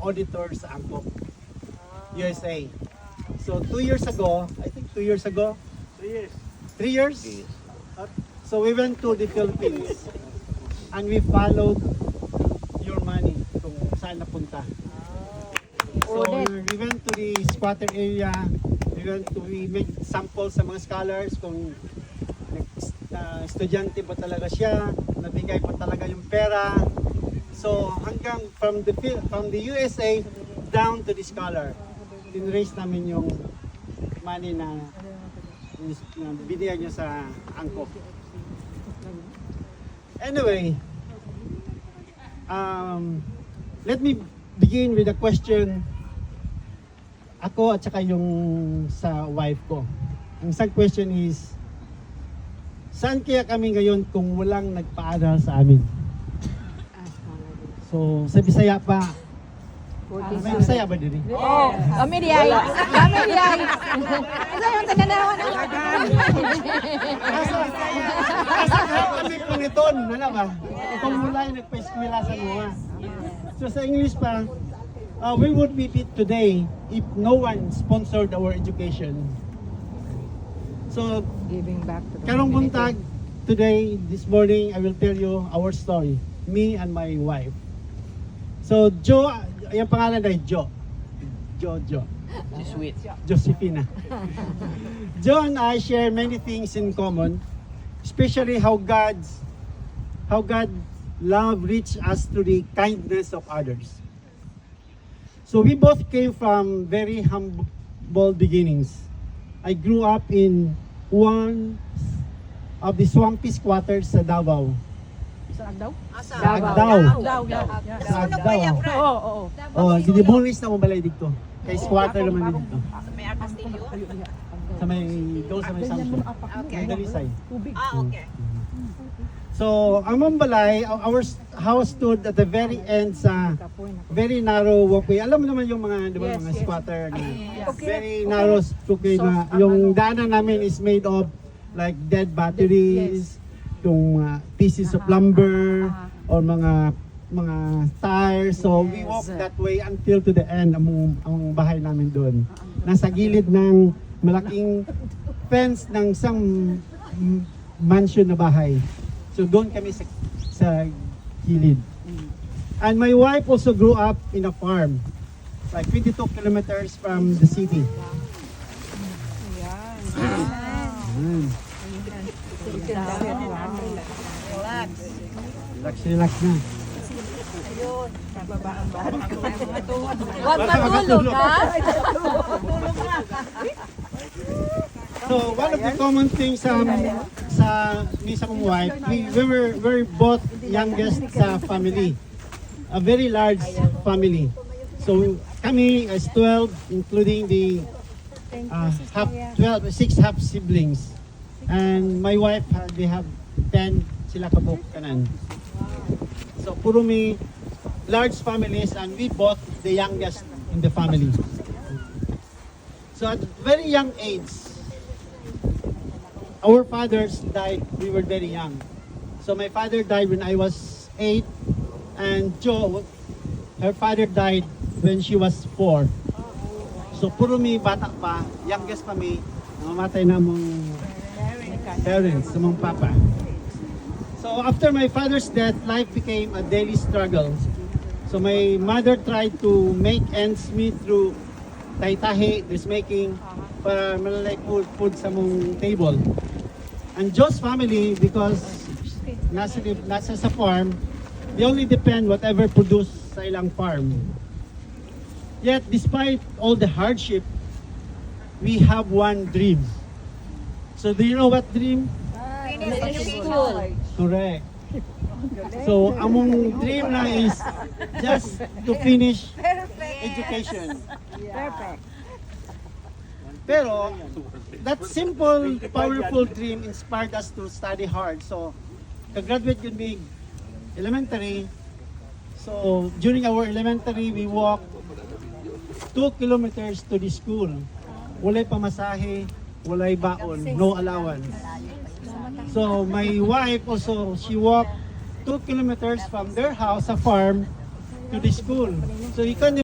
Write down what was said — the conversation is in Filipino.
auditor sa Angkop, USA. So 2 years ago, I think 2 years ago, 3 years. 3 years? So we went to the Philippines and we followed your money kung saan napunta. So we went to the squatter area, we made samples sa mga scholars kung estudyante ba talaga siya, nabigay pa talaga yung pera. So hanggang from the USA down to the scholar, tinrace namin yung money na binigay niya sa Angkop. Anyway, let me begin with a question. Ako at saka yung sa wife ko. Ang isang question is, saan kaya kami ngayon kung walang nagpaaral sa amin? So, sa Bisaya pa. May Bisaya ba din? Oo. Kami diyay. Kami diyay. Isa yung tananawan ng Asa kami pungiton, wala ba? Kung wala yung nagpa-eskwela sa mga. So sa English pa, we would be fit today if no one sponsored our education. So, giving back to the karong buntag, today, this morning, I will tell you our story. Me and my wife. So, Jo, yung pangalan ay Jo. Jo. Sweet. Josephina. Jo and I share many things in common, especially how God love reached us through the kindness of others. So we both came from very humble beginnings. I grew up in one of the swampy squatters sa Davao. Sa Agdaw? Sa Agdao. Sa Agdao. Oo. Oh, ginibulis na mo balay dito. Kay squatter naman dito. May Castillo? Sa may Samsung. Okay. May Dalisay. Okay. So, ang Mambalay, our house stood at the very end sa very narrow walkway. Alam mo naman yung mga, di ba, mga squatter na very narrow walkway na yung daanan namin is made of like dead batteries, yung pieces of lumber, or mga tires. So, we walk that way until to the end, ang bahay namin doon. Nasa gilid ng malaking fence ng isang mansion na bahay. So doon kami sa gilid. And my wife also grew up in a farm, like 22 kilometers from the city. Relax na. Huwag matulog, ha? So one of the common things sa me sa kong wife, we were both youngest sa family. A very large family. So kami is 12, including the six half siblings. And my wife, they have 10 sila kabuk kanan. So puro me large families, and we both the youngest in the family. So at very young age, our fathers died, we were very young. So my father died when I was 8, and Jo, her father died when she was 4. So puro mi bata pa, youngest pa mi, namamatay na mong parents, mong papa. So after my father's death, life became a daily struggle. So my mother tried to make ends meet through tahi-tahi, dressmaking, para malalay food sa mong table. And Jo's family, because nasa sa farm, they only depend whatever produce sa ilang farm. Yet, despite all the hardship, we have one dream. So, do you know what dream? Finish school. Correct. So, among dream na is just to finish education. Perfect. Pero, that simple, powerful dream inspired us to study hard. So, kagraduate yun big elementary. So, during our elementary, we walked 2 kilometers to the school. Walay pamasahe, walay baon, no allowance. So, my wife also, she walked 2 kilometers from their house, a farm, to the school. So, you can